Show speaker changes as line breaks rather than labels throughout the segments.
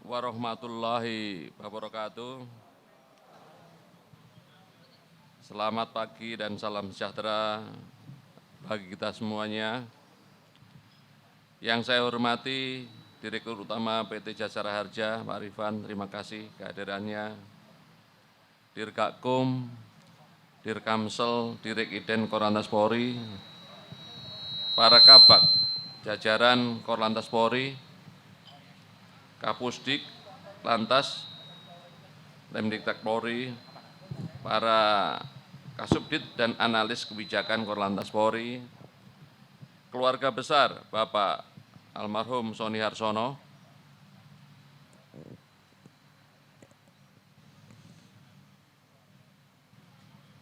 warahmatullahi wabarakatuh. Selamat pagi dan salam sejahtera bagi kita semuanya. Yang saya hormati Direktur Utama PT Jasara Harja, Pak Rifan, terima kasih kehadirannya. Dirgakum, Dirkamsel, Dirikiden Korlantas Polri, para kabak, jajaran Korlantas Polri, Kapusdik, Lantas, Lemdiktek Polri, para Kasubdit dan analis kebijakan Korlantas Polri, keluarga besar Bapak almarhum Sony Harsono,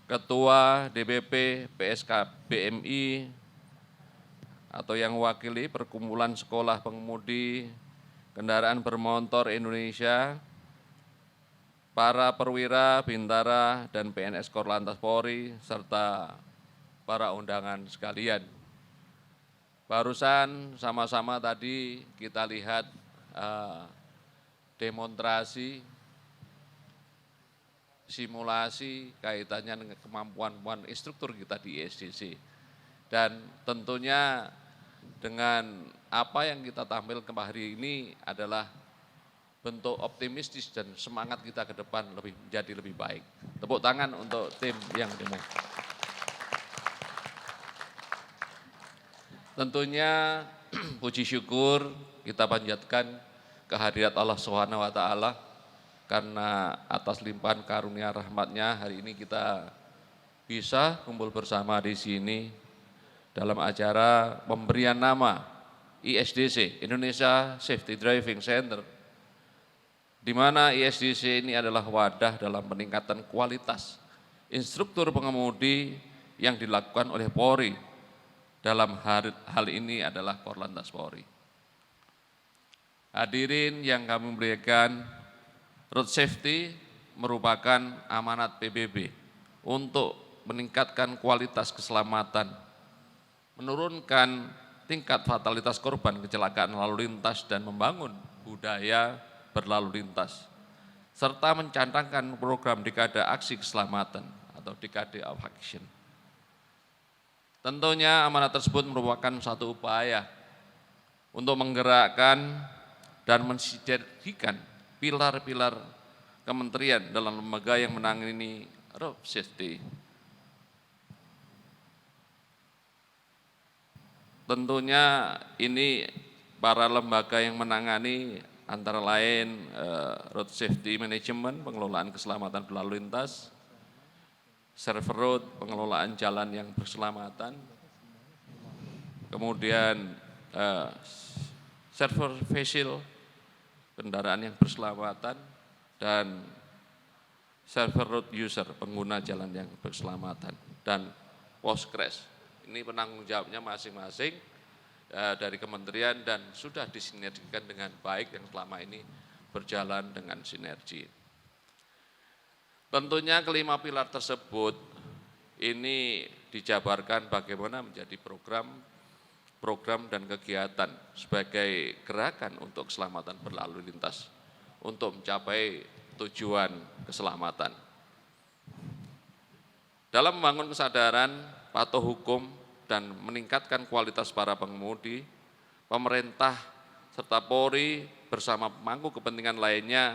Ketua DPP PSK BMI atau yang mewakili Perkumpulan Sekolah Pengemudi Kendaraan Bermotor Indonesia, para perwira, bintara, dan PNS Korlantas Polri, serta para undangan sekalian. Barusan sama-sama tadi kita lihat demonstrasi, simulasi kaitannya dengan kemampuan instruktur kita di ISDC. Dan tentunya dengan apa yang kita tampilkan hari ini adalah bentuk optimistis dan semangat kita ke depan menjadi lebih baik. Tepuk tangan untuk tim yang demo. Tentunya puji syukur kita panjatkan kehadirat Allah Subhanahu wa taala karena atas limpahan karunia rahmat-Nya hari ini kita bisa kumpul bersama di sini dalam acara pemberian nama ISDC, Indonesia Safety Driving Center, di mana ISDC ini adalah wadah dalam peningkatan kualitas instruktur pengemudi yang dilakukan oleh Polri. Dalam hal ini adalah Korlantas Polri. Hadirin yang kami muliakan, road safety merupakan amanat PBB untuk meningkatkan kualitas keselamatan, menurunkan tingkat fatalitas korban kecelakaan lalu lintas dan membangun budaya berlalu lintas, serta mencantangkan program Dekade Aksi Keselamatan atau Dekade of Action. Tentunya amanat tersebut merupakan satu upaya untuk menggerakkan dan mensinergikan pilar-pilar kementerian dalam lembaga yang menangani road safety. Tentunya ini para lembaga yang menangani antara lain road safety management, pengelolaan keselamatan berlalu lintas, server road, pengelolaan jalan yang berkeselamatan, kemudian server vehicle, kendaraan yang berkeselamatan, dan server road user, pengguna jalan yang berkeselamatan, dan post crash. Ini penanggung jawabnya masing-masing dari kementerian dan sudah disinergikan dengan baik yang selama ini berjalan dengan sinergi. Tentunya kelima pilar tersebut ini dijabarkan bagaimana menjadi program dan kegiatan sebagai gerakan untuk keselamatan berlalu lintas untuk mencapai tujuan keselamatan. Dalam membangun kesadaran, patuh hukum, dan meningkatkan kualitas para pengemudi, pemerintah serta Polri bersama pemangku kepentingan lainnya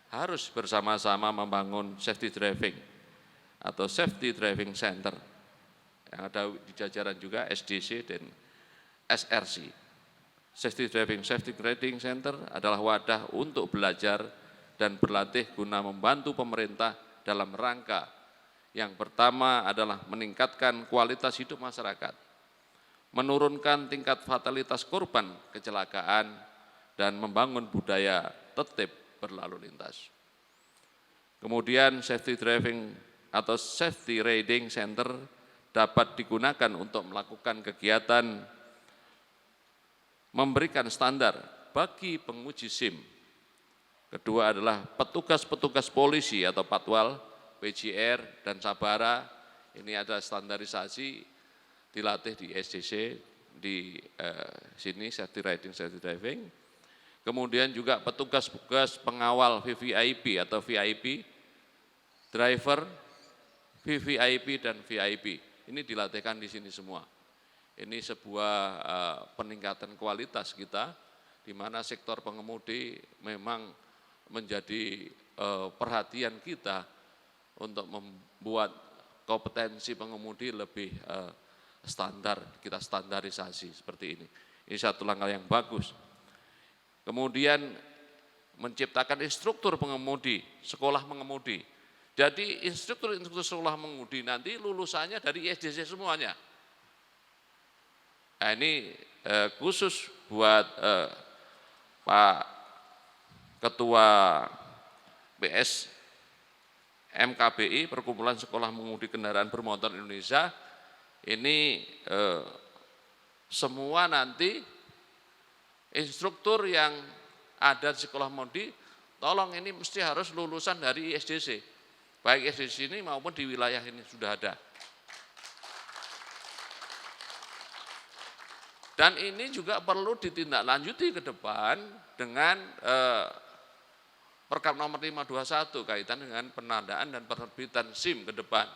harus bersama-sama membangun safety driving atau safety driving center yang ada di jajaran juga SDC dan SRC. Safety Driving Center adalah wadah untuk belajar dan berlatih guna membantu pemerintah dalam rangka yang pertama adalah meningkatkan kualitas hidup masyarakat, menurunkan tingkat fatalitas korban kecelakaan, dan membangun budaya tertib berlalu lintas. Kemudian safety driving atau safety riding center dapat digunakan untuk melakukan kegiatan memberikan standar bagi penguji SIM. Kedua adalah petugas-petugas polisi atau patwal, PJR, dan Sabara. Ini ada standarisasi dilatih di SDC, di sini safety riding, safety driving. kemudian juga petugas-petugas pengawal VVIP atau VIP, driver, VVIP dan VIP. Ini dilatihkan di sini semua. Ini sebuah peningkatan kualitas kita, di mana sektor pengemudi memang menjadi perhatian kita untuk membuat kompetensi pengemudi lebih standar, kita standarisasi seperti ini. Ini satu langkah yang bagus. Kemudian menciptakan instruktur pengemudi, sekolah pengemudi. Jadi instruktur sekolah mengemudi nanti lulusannya dari ISDC semuanya. Nah, ini khusus buat Pak Ketua PS MKBI, Perkumpulan Sekolah Mengemudi Kendaraan Bermotor Indonesia. Ini semua nanti instruktur yang ada di sekolah mengemudi, tolong ini mesti harus lulusan dari ISDC. Baik ISDC ini maupun di wilayah ini sudah ada. Dan ini juga perlu ditindaklanjuti ke depan dengan Perkap nomor 521 kaitan dengan penandaan dan penerbitan SIM ke depan.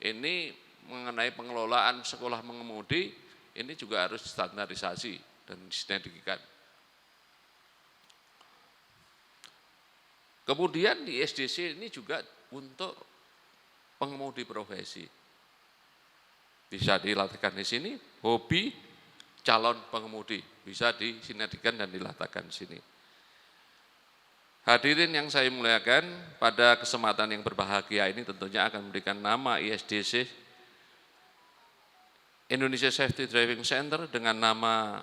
Ini mengenai pengelolaan sekolah mengemudi, ini juga harus standarisasi dan disinergikan. Kemudian di SDC ini juga untuk pengemudi profesi. Bisa dilatihkan di sini, hobi calon pengemudi, bisa disinergikan dan dilatihkan di sini. Hadirin yang saya muliakan, pada kesempatan yang berbahagia ini tentunya akan memberikan nama ISDC, Indonesia Safety Driving Center, dengan nama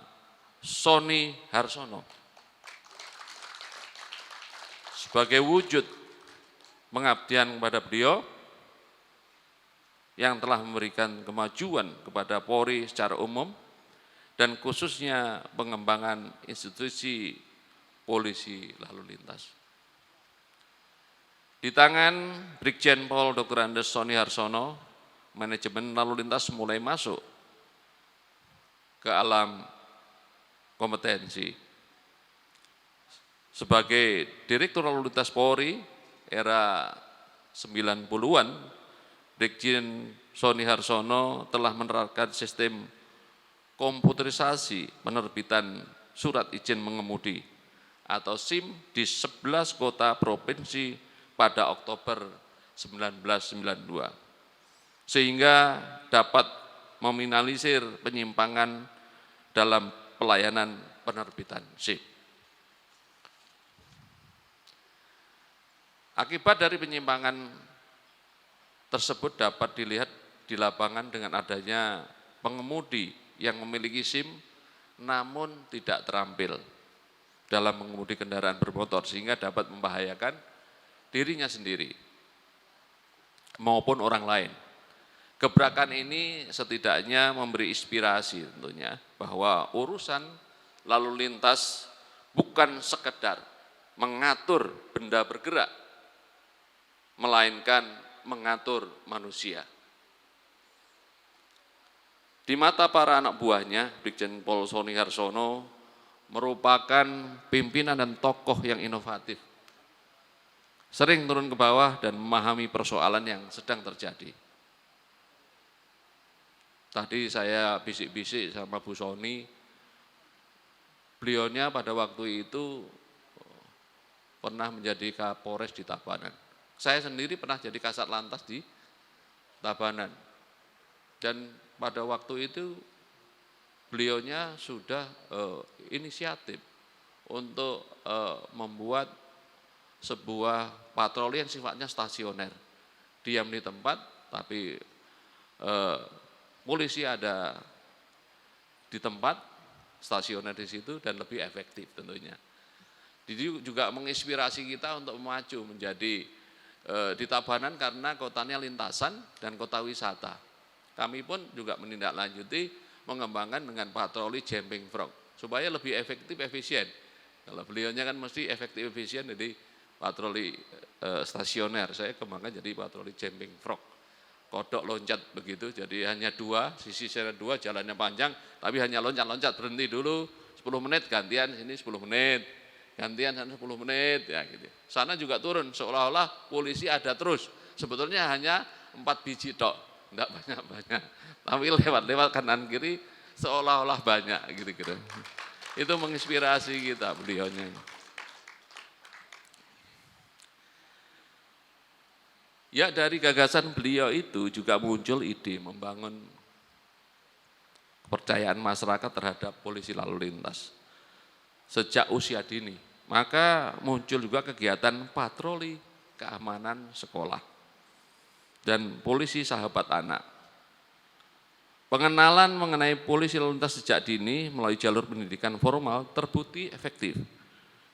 Sony Harsono. Sebagai wujud pengabdian kepada beliau yang telah memberikan kemajuan kepada Polri secara umum dan khususnya pengembangan institusi polisi lalu lintas. Di tangan Brigjen Pol Dr. Andes Sony Harsono, manajemen lalu lintas mulai masuk ke alam kompetensi. Sebagai Direktur Lalu Lintas Polri era 90-an, Brigjen Sony Harsono telah menerapkan sistem komputerisasi penerbitan surat izin mengemudi atau SIM di 11 kota provinsi pada Oktober 1992, sehingga dapat meminimalisir penyimpangan dalam pelayanan penerbitan SIM. Akibat dari penyimpangan tersebut dapat dilihat di lapangan dengan adanya pengemudi yang memiliki SIM namun tidak terampil dalam mengemudi kendaraan bermotor, sehingga dapat membahayakan dirinya sendiri maupun orang lain. Gebrakan ini setidaknya memberi inspirasi tentunya bahwa urusan lalu lintas bukan sekedar mengatur benda bergerak, melainkan mengatur manusia. Di mata para anak buahnya, Brigjen Pol Sony Harsono merupakan pimpinan dan tokoh yang inovatif, sering turun ke bawah dan memahami persoalan yang sedang terjadi. Tadi saya bisik-bisik sama Bu Sony, beliaunya pada waktu itu pernah menjadi Kapolres di Tabanan. Saya sendiri pernah jadi Kasat Lantas di Tabanan. Dan pada waktu itu beliaunya sudah inisiatif untuk membuat sebuah patroli yang sifatnya stasioner. Diam di tempat, tapi polisi ada di tempat, stasioner di situ, dan lebih efektif tentunya. Jadi juga menginspirasi kita untuk maju menjadi di Tabanan karena kotanya lintasan dan kota wisata. Kami pun juga menindaklanjuti mengembangkan dengan patroli Jumping Frog supaya lebih efektif efisien. Kalau beliaunya kan mesti efektif efisien jadi patroli stasioner, saya kembangkan jadi patroli Jumping Frog. Kodok loncat begitu, jadi hanya dua, sisi sana dua, jalannya panjang, tapi hanya loncat-loncat, berhenti dulu 10 menit, gantian sini 10 menit. gantian 10 menit ya gitu. Sana juga turun, seolah-olah polisi ada terus. Sebetulnya hanya 4 biji tok, enggak banyak-banyak. Tapi lewat kanan kiri seolah-olah banyak gitu. Itu menginspirasi kita beliaunya. Ya dari gagasan beliau itu juga muncul ide membangun kepercayaan masyarakat terhadap polisi lalu lintas sejak usia dini. Maka muncul juga kegiatan patroli keamanan sekolah dan polisi sahabat anak. Pengenalan mengenai polisi lalu lintas sejak dini melalui jalur pendidikan formal terbukti efektif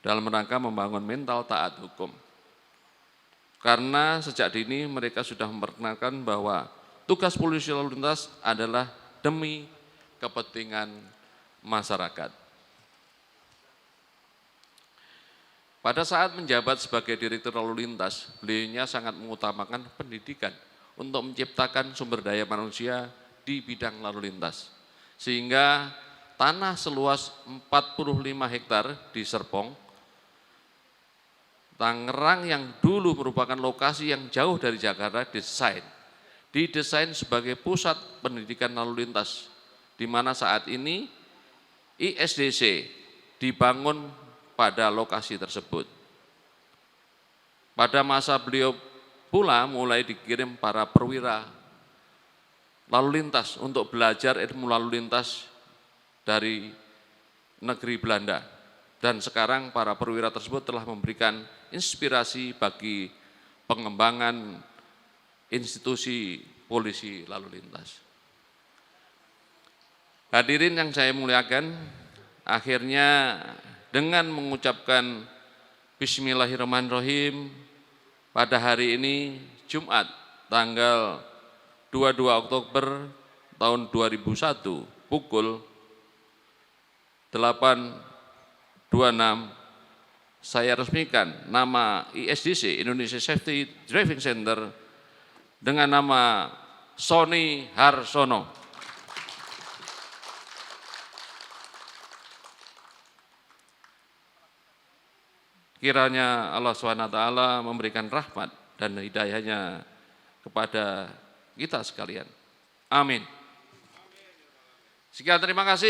dalam rangka membangun mental taat hukum. Karena sejak dini mereka sudah memperkenalkan bahwa tugas polisi lalu lintas adalah demi kepentingan masyarakat. Pada saat menjabat sebagai direktur lalu lintas, beliaunya sangat mengutamakan pendidikan untuk menciptakan sumber daya manusia di bidang lalu lintas. Sehingga tanah seluas 45 hektar di Serpong, Tangerang yang dulu merupakan lokasi yang jauh dari Jakarta didesain sebagai pusat pendidikan lalu lintas, di mana saat ini ISDC dibangun pada lokasi tersebut. Pada masa beliau pula mulai dikirim para perwira lalu lintas untuk belajar ilmu lalu lintas dari negeri Belanda. Dan sekarang para perwira tersebut telah memberikan inspirasi bagi pengembangan institusi polisi lalu lintas. Hadirin yang saya muliakan, akhirnya dengan mengucapkan Bismillahirrahmanirrahim pada hari ini Jumat tanggal 22 Oktober tahun 2001 pukul 8.26 saya resmikan nama ISDC Indonesia Safety Driving Center dengan nama Sony Harsono. Kiranya Allah SWT memberikan rahmat dan hidayahnya kepada kita sekalian. Amin. Sekian, terima kasih.